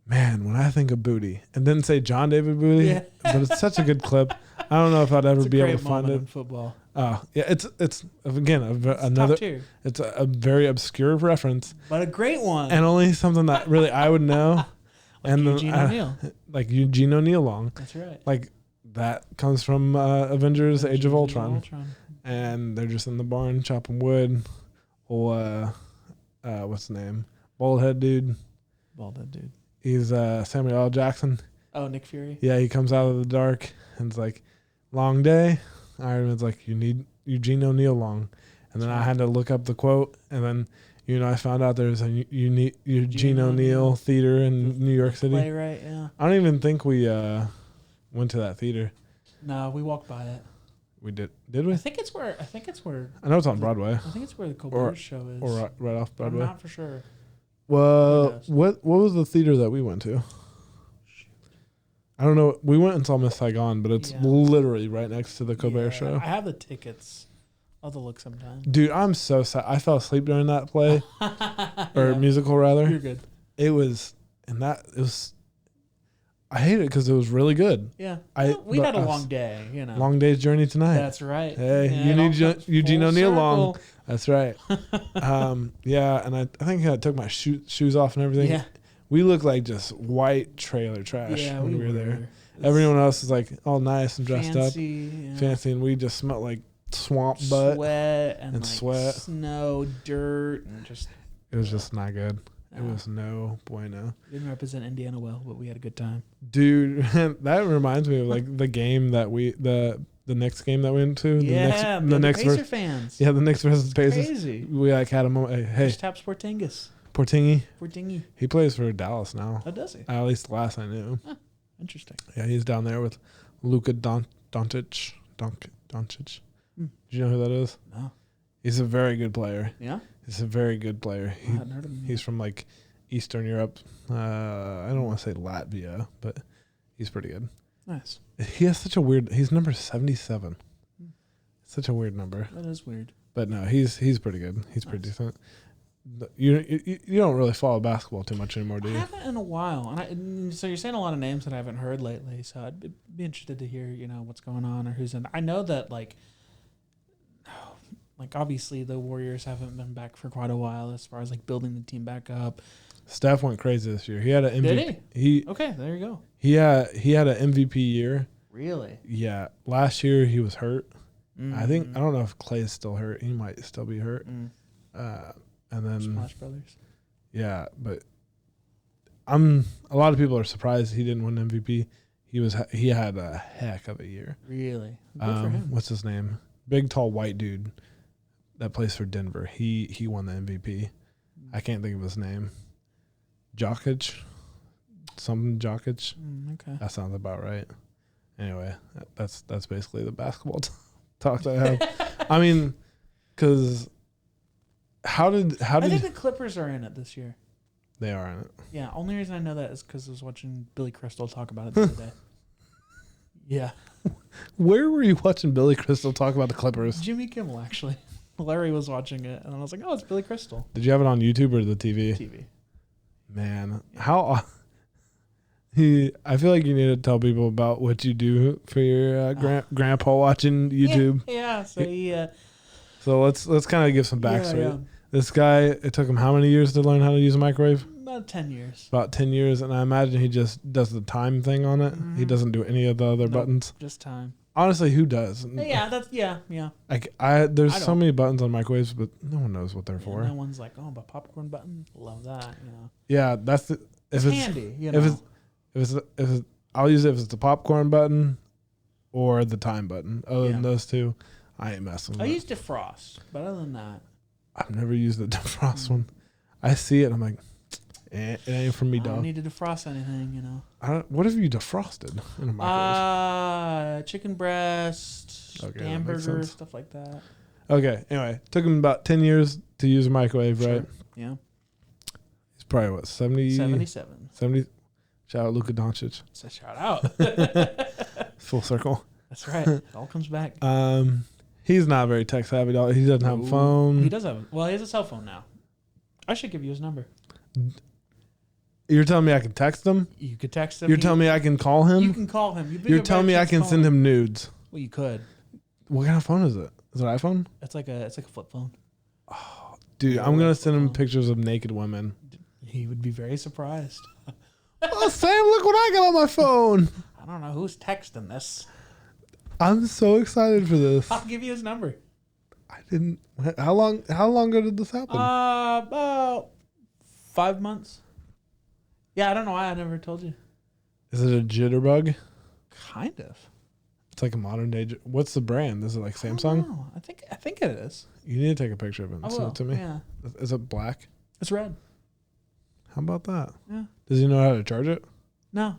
"Man, when I think of Booty," and didn't say John David Booty, but it's such a good clip. I don't know if I'd ever be able to find it. In football. Yeah, it's again another. Top tier. It's a very obscure reference, but a great one, and only something that really I would know. Like and Eugene O'Neill, like Eugene O'Neill long. That's right. Like that comes from Avengers: Age of Ultron, and they're just in the barn chopping wood. What's the name? Bald head dude. He's Samuel L. Jackson. Oh, Nick Fury. Yeah, he comes out of the dark and it's like, long day. Iron Man's like, you need Eugene O'Neill long. And then I had to look up the quote, and then I found out there's a Eugene O'Neill theater in New York City. Playwright, yeah. I don't even think we went to that theater. No, we walked by it. We did. Did we? I think it's where. I know it's on Broadway. I think it's where the Colbert show is. Or right off Broadway. I'm not for sure. Well, what was the theater that we went to? I don't know. We went and saw Miss Saigon, but it's literally right next to the Colbert show. I have the tickets. I'll have to look sometime. Dude, I'm so sad. I fell asleep during that play, or musical rather. You're good. It was. I hate it because it was really good. Yeah. We had a long day, Long day's journey tonight. That's right. Hey, you need Eugene O'Neill long. That's right. Yeah, and I think I took my shoes off and everything. Yeah. We looked like just white trailer trash when we were there. Everyone else is like all nice and dressed fancy, up. Fancy, and we just smelled like swamp butt. Sweat and sweat. Snow, dirt, and just... It was just not good. It was no bueno. Didn't represent Indiana well, but we had a good time. Dude, that reminds me of like the game that the next game that we went to. Yeah, the next Pacer fans. Yeah, the Knicks versus Pacers. Crazy. We like had a moment. Hey, just tapped Portingi. He plays for Dallas now. Oh, does he? At least last I knew. Huh, interesting. Yeah, he's down there with Luka Doncic. Do you know who that is? No. He's a very good player. Yeah? He's a very good player. I hadn't heard of him. He's from like Eastern Europe. I don't want to say Latvia, but he's pretty good. Nice. He has such a weird. He's number 77. Such a weird number. That is weird. But no, he's pretty good. He's pretty decent. You don't really follow basketball too much anymore, do you? I haven't in a while, and so you're saying a lot of names that I haven't heard lately. So I'd be interested to hear, what's going on or who's in. I know that like obviously the Warriors haven't been back for quite a while as far as like building the team back up. Steph went crazy this year. He had an MVP. Did he? Okay, there you go. He had an MVP year. Really? Yeah. Last year he was hurt. I don't know if Clay's still hurt. He might still be hurt. And then Splash Brothers. Yeah, but a lot of people are surprised he didn't win MVP. He had a heck of a year. Really? Good for him. What's his name? Big tall white dude that plays for Denver. He won the MVP. I can't think of his name. Jokic. Something Jokic. Okay. That sounds about right. Anyway, that's basically the basketball talk that I have. I mean, because how did I think the Clippers are in it this year. They are in it. Yeah, only reason I know that is because I was watching Billy Crystal talk about it the other day. Yeah. Where were you watching Billy Crystal talk about the Clippers? Jimmy Kimmel, actually. Larry was watching it, and I was like, oh, it's Billy Crystal. Did you have it on YouTube or the TV? TV. Man, how... I feel like you need to tell people about what you do for your grandpa watching YouTube. Yeah. So So let's kind of give some backstory. Yeah. This guy, it took him how many years to learn how to use a microwave? About 10 years. About 10 years, and I imagine he just does the time thing on it. He doesn't do any of the other buttons. Just time. Honestly, who does? Yeah. Like there's so many buttons on microwaves, but no one knows what they're for. No one's like, oh, but popcorn button, love that. Yeah, that's it's handy. If it's I'll use it if it's the popcorn button or the time button. Other than those two, I ain't messing with it. I use defrost, but other than that, I've never used the defrost one. I see it, and I'm like, it ain't for me, dog. I don't need to defrost anything, What have you defrosted in a microwave? Chicken breast, hamburger, stuff like that. Okay, anyway, took him about 10 years to use a microwave, right? Yeah. He's probably, what, 77. 70? Shout out Luka Doncic. It's a shout out. Full circle. That's right. It all comes back. He's not very tech savvy, dog. He doesn't have a phone. He does have. Well, he has a cell phone now. I should give you his number. You're telling me I can text him? You could text him. You're telling me I can call him? You can call him. You're telling me I can send him nudes? Well, you could. What kind of phone is it? Is it an iPhone? It's like a flip phone. Oh, dude, I'm gonna send him pictures of naked women. He would be very surprised. Oh, Sam, look what I got on my phone. I don't know who's texting this. I'm so excited for this. I'll give you his number. I didn't. How long ago did this happen? About 5 months. Yeah, I don't know why I never told you. Is it a jitterbug? Kind of. It's like a modern day. What's the brand? Is it like Samsung? I think it is. You need to take a picture of it and send it to me. Yeah. Is it black? It's red. How about that? Yeah. Does he know how to charge it? No.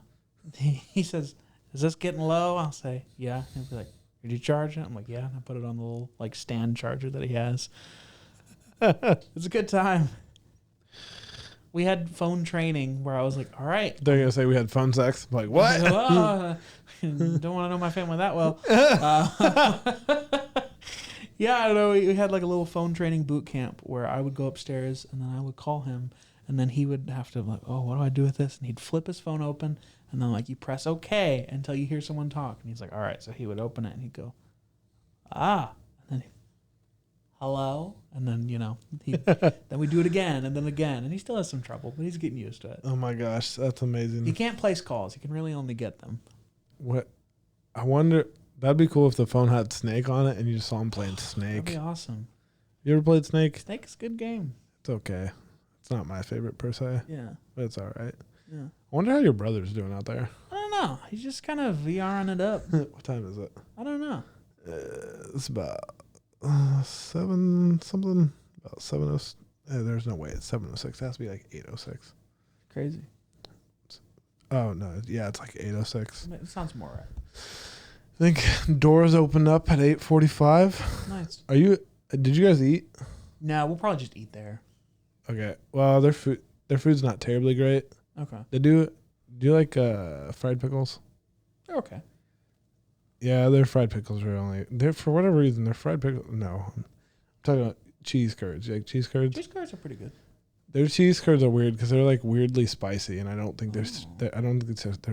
He says, "Is this getting low?" I'll say, "Yeah." He'll be like, "Did you charge it?" I'm like, "Yeah." And I put it on the little like stand charger that he has. It's a good time. We had phone training where I was like, "All right." They're gonna say we had phone sex. I'm like, what? Don't want to know my family that well. Yeah, I don't know. We had like a little phone training boot camp where I would go upstairs and then I would call him. And then he would have to like, oh, what do I do with this? And he'd flip his phone open, and then like you press OK until you hear someone talk. And he's like, all right. So he would open it, and he'd go, and then hello, and then then we do it again, and then again, and he still has some trouble, but he's getting used to it. Oh my gosh, that's amazing. He can't place calls; he can really only get them. What? I wonder. That'd be cool if the phone had Snake on it, and you just saw him playing Snake. That'd be awesome. You ever played Snake? Snake's a good game. It's okay. It's not my favorite per se. Yeah. But it's all right. Yeah. I wonder how your brother's doing out there. I don't know. He's just kind of VRing it up. What time is it? I don't know. It's about 7 something. About 7:06. There's no way it's 7:06. It has to be like 8:06. Crazy. Oh, no. Yeah, it's like 8:06. It sounds more right. I think doors open up at 8:45. Nice. Did you guys eat? No, we'll probably just eat there. Okay. Well, their food's not terribly great. Okay. They do you like fried pickles? They're okay. Yeah, their fried pickles are they're for whatever reason their fried pickles. No, I'm talking about cheese curds. You like cheese curds? Cheese curds are pretty good. Their cheese curds are weird because they're like weirdly spicy, and I don't think they're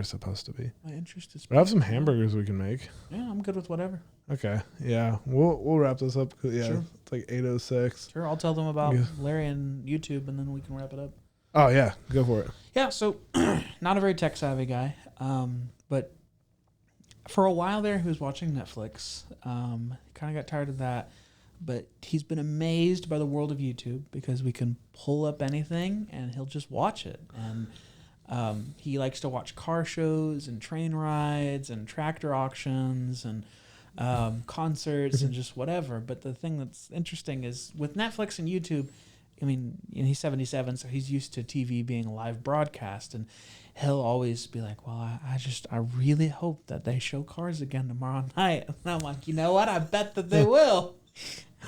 supposed to be. My interest is. But I have some hamburgers we can make. Yeah, I'm good with whatever. Okay, yeah, we'll wrap this up. Yeah, Sure. It's like 8:06. Sure, I'll tell them about Larry and YouTube, and then we can wrap it up. Oh yeah, go for it. Yeah, so not a very tech savvy guy, but for a while there, he was watching Netflix. Kind of got tired of that, but he's been amazed by the world of YouTube because we can pull up anything and he'll just watch it. And he likes to watch car shows and train rides and tractor auctions and concerts and just whatever. But the thing that's interesting is with Netflix and YouTube, I mean, he's 77, so he's used to TV being a live broadcast, and he'll always be like, well, I really hope that they show cars again tomorrow night. And I'm like, you know what? I bet that they will.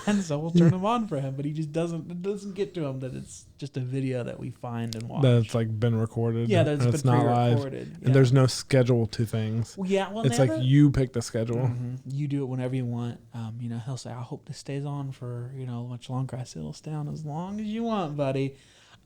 And so we'll turn them on for him, but he just doesn't get to him that it's just a video that we find and watch. That's like been recorded. Yeah, that's been not live. Yeah. And there's no schedule to things. Well, yeah, well, it's like you pick the schedule. Mm-hmm. You do it whenever you want. He'll say, I hope this stays on for, much longer. I say, it'll stay on as long as you want, buddy.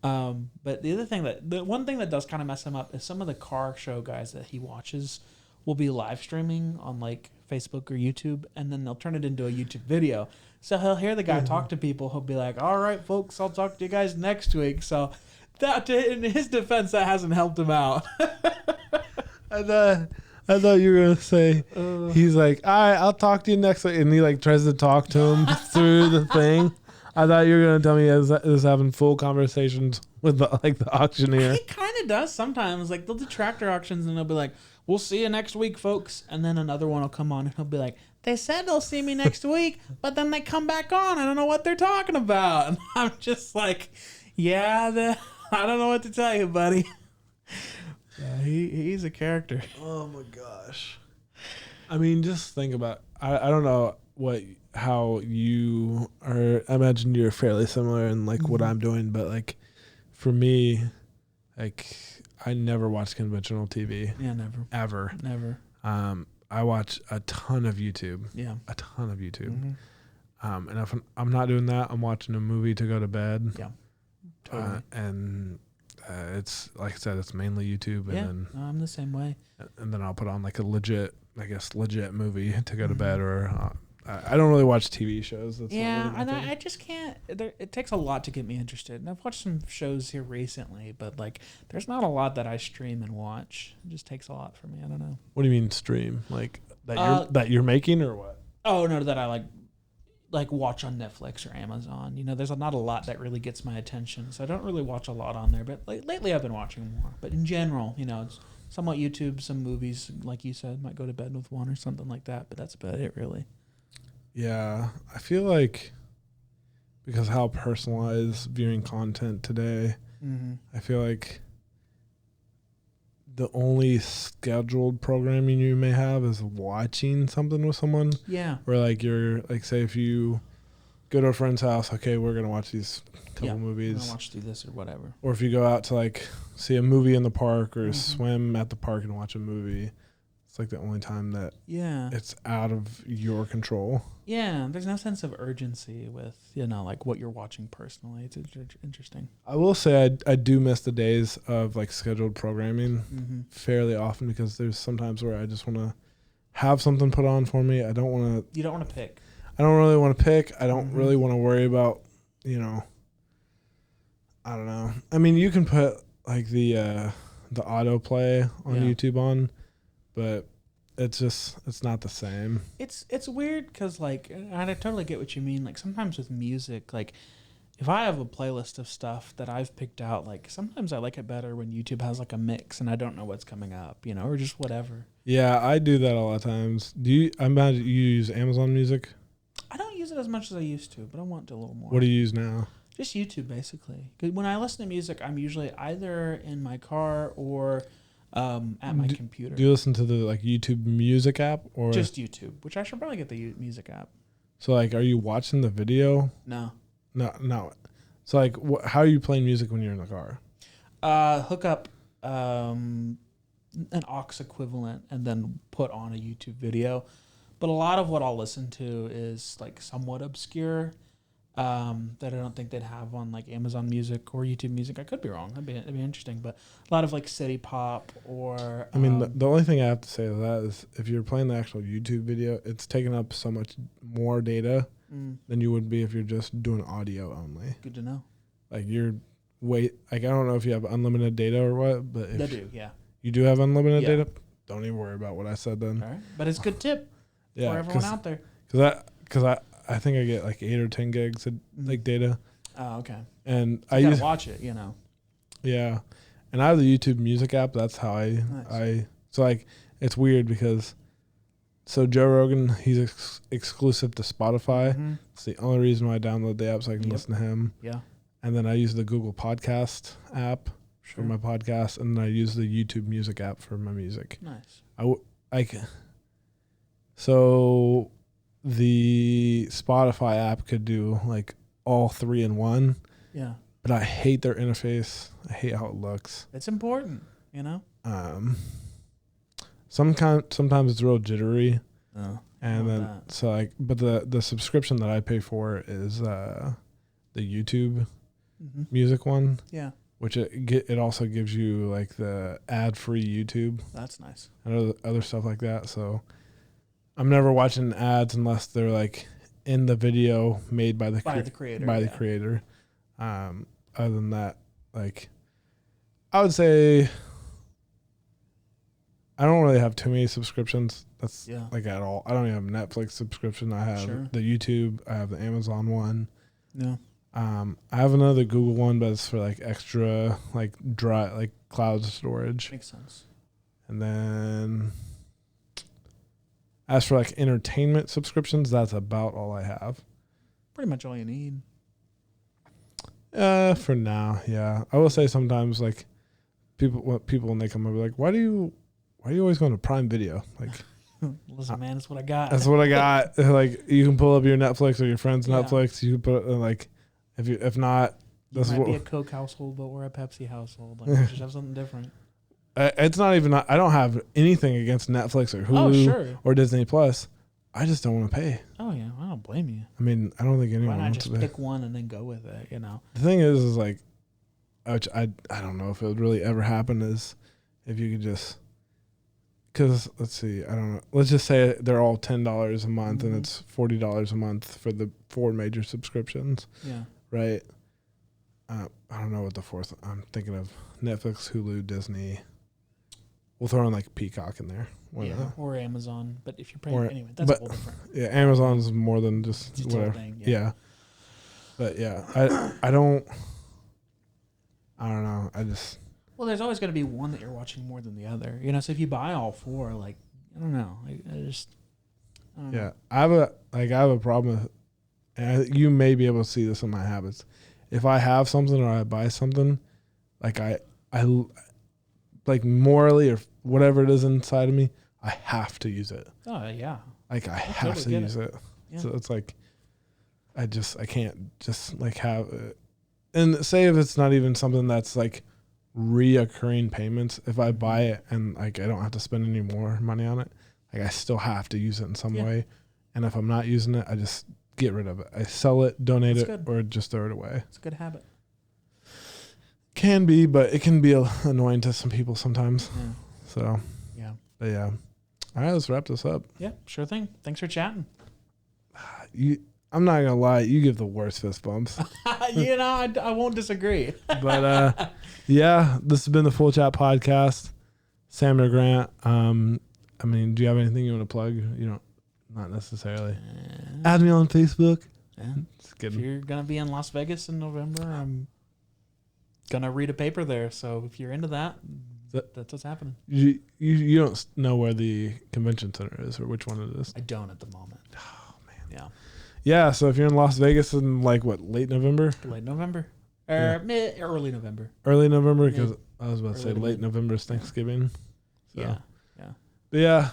But the one thing that does kind of mess him up is some of the car show guys that he watches will be live streaming on like Facebook or YouTube, and then they'll turn it into a YouTube video. So he'll hear the guy talk to people. He'll be like, all right, folks, I'll talk to you guys next week. So that, in his defense, that hasn't helped him out. I thought you were going to say, he's like, all right, I'll talk to you next week. And he like tries to talk to him through the thing. I thought you were going to tell me he was having full conversations with the auctioneer. He kind of does sometimes. Like they'll do tractor auctions and they'll be like, we'll see you next week, folks. And then another one will come on and he'll be like, they said they'll see me next week, but then they come back on. I don't know what they're talking about. And I'm just like, I don't know what to tell you, buddy. Yeah, he's a character. Oh my gosh. I mean, just think about, I don't know how you are. I imagine you're fairly similar in like what I'm doing, but like for me, like I never watch conventional TV. Yeah, never. Ever. Never. I watch a ton of YouTube. Yeah. A ton of YouTube. And if I'm not doing that, I'm watching a movie to go to bed. Yeah. Totally. It's like I said, it's mainly YouTube. And then I'm the same way. And then I'll put on like a legit movie to go to bed, or I don't really watch TV shows. That's and I just can't. It takes a lot to get me interested. And I've watched some shows here recently, but like, there's not a lot that I stream and watch. It just takes a lot for me. I don't know. What do you mean stream? Like that you're making or what? Oh no, that I like watch on Netflix or Amazon. There's not a lot that really gets my attention, so I don't really watch a lot on there. But like lately, I've been watching more. But in general, it's somewhat YouTube, some movies, like you said, might go to bed with one or something like that. But that's about it, really. Yeah, I feel like because how personalized viewing content today, I feel like the only scheduled programming you may have is watching something with someone. Yeah. Or like you're like, say if you go to a friend's house, okay, we're going to watch these couple movies. We're going to watch through this or whatever. Or if you go out to like see a movie in the park or swim at the park and watch a movie. It's like the only time that it's out of your control. Yeah, there's no sense of urgency with, like what you're watching personally. It's interesting. I will say I do miss the days of like scheduled programming fairly often, because there's sometimes where I just want to have something put on for me. You don't want to pick. I don't really want to pick. I don't really want to worry about, I don't know. I mean, you can put like the autoplay on YouTube on, but it's not the same. It's weird because like I totally get what you mean. Like sometimes with music, like if I have a playlist of stuff that I've picked out, like sometimes I like it better when YouTube has like a mix and I don't know what's coming up, or just whatever. Yeah, I do that a lot of times. I imagine you use Amazon Music? I don't use it as much as I used to, but I want to a little more. What do you use now? Just YouTube, basically. 'Cause when I listen to music, I'm usually either in my car or at my computer. Do you listen to the like YouTube Music app or just YouTube? Which I should probably get the music app. So like, are you watching the video? No. No. So like, how are you playing music when you're in the car? Hook up an aux equivalent and then put on a YouTube video. But a lot of what I'll listen to is like somewhat obscure that I don't think they'd have on like Amazon Music or YouTube Music. I could be wrong. That'd be interesting. But a lot of like city pop or... I mean, the only thing I have to say to that is if you're playing the actual YouTube video, it's taking up so much more data than you would be if you're just doing audio only. Good to know. Like I don't know if you have unlimited data or what, but if they do, yeah. You do have unlimited data? Don't even worry about what I said then. All right. But it's a good tip for everyone out there. Because I think I get like 8 or 10 gigs of like data. Oh, okay. And so I gotta watch it, you know. Yeah. And I have the YouTube Music app. That's how so like it's weird because so Joe Rogan, he's exclusive to Spotify. Mm-hmm. It's the only reason why I download the app so I can listen to him. Yeah. And then I use the Google Podcast app for my podcast, and then I use the YouTube Music app for my music. Nice. So the Spotify app could do like all 3 in one. Yeah. But I hate their interface. I hate how it looks. It's important, you know? Sometimes it's real jittery. Oh. And then so like but the subscription that I pay for is the YouTube music one. Yeah. Which it also gives you like the ad-free YouTube. That's nice. And other stuff like that. So I'm never watching ads unless they're like in the video made by the creator. Other than that, like I would say I don't really have too many subscriptions. That's like at all. I don't even have a Netflix subscription. I have the YouTube. I have the Amazon one. Yeah. I have another Google one, but it's for like extra like dry like cloud storage. Makes sense. And then as for like entertainment subscriptions, that's about all I have. Pretty much all you need. For now, yeah. I will say sometimes like people when they come over like, why are you always going to Prime Video? Like listen, man, that's what I got. That's what I got. Like you can pull up your Netflix or your friend's Netflix. You can put like if not, this might be a Coke household, but we're a Pepsi household. Like we just have something different. It's not even. I don't have anything against Netflix or Hulu or Disney Plus. I just don't want to pay. Oh yeah, I don't blame you. I mean, I don't think anyone. Why not just pick one and then go with it? You know. The thing is like, which I don't know if it would really ever happen is if you could just. Because let's see, I don't know. Let's just say they're all $10 a month, and it's $40 a month for the 4 major subscriptions. Yeah. Right. I don't know what the fourth. I'm thinking of Netflix, Hulu, Disney. We'll throw in like Peacock in there. Or Amazon. But if you're paying anyway, that's a whole different. Yeah, Amazon's more than just whatever. Thing, yeah. But yeah, I don't know. Well, there's always going to be one that you're watching more than the other. You know, so if you buy all 4, like I don't know. I don't know. I have a problem with, and you may be able to see this in my habits. If I have something or I buy something, like I like morally or whatever it is inside of me, I have to use it. Oh yeah. Like I have to use it. Yeah. So it's like I can't just like have it. And say if it's not even something that's like reoccurring payments, if I buy it and like I don't have to spend any more money on it, like I still have to use it in some way. And if I'm not using it, I just get rid of it. I sell it, donate it, or just throw it away. It's a good habit. Can be, but it can be annoying to some people sometimes. Yeah. So yeah. But yeah. All right, let's wrap this up. Yeah, sure thing. Thanks for chatting. I'm not gonna lie, you give the worst fist bumps. You know, I won't disagree. But yeah, this has been the Full Chat Podcast. Samuel Grant. I mean, do you have anything you want to plug? You don't, not necessarily. Add me on Facebook. Yeah. If you're gonna be in Las Vegas in November, I'm gonna read a paper there. So if you're into that, that's what's happening. You don't know where the convention center is or which one it is? I don't at the moment. Oh man. Yeah. Yeah, so if you're in Las Vegas in like what, late November? Late November. Early November. Early November, because I was about to say late November is Thanksgiving. So. Yeah. But yeah,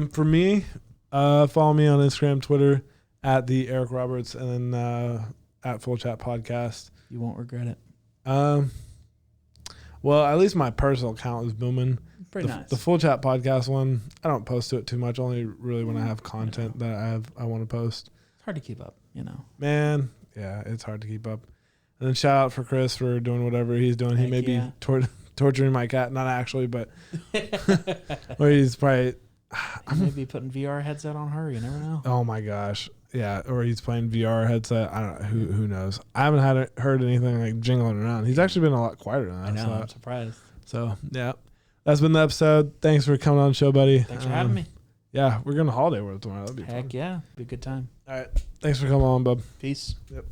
for me, follow me on Instagram, Twitter, at the Eric Roberts, and then at Full Chat Podcast. You won't regret it. Well, at least my personal account is booming. Pretty nice. The Full Chat Podcast one, I don't post to it too much. Only really when I have content that I want to post. It's hard to keep up, Man, yeah, it's hard to keep up. And then shout out for Chris for doing whatever he's doing. He may be torturing my cat, not actually, but or he's probably. He may be putting VR headset on her. You never know. Oh my gosh. Yeah, or he's playing VR headset. I don't know. Who knows? I haven't heard anything like jingling around. He's actually been a lot quieter than that. I know. I'm surprised. So, yeah. That's been the episode. Thanks for coming on the show, buddy. Thanks for having me. Yeah, we're going to Holiday World tomorrow. That'd be fun. Heck yeah. Be a good time. All right. Thanks for coming on, bub. Peace. Yep.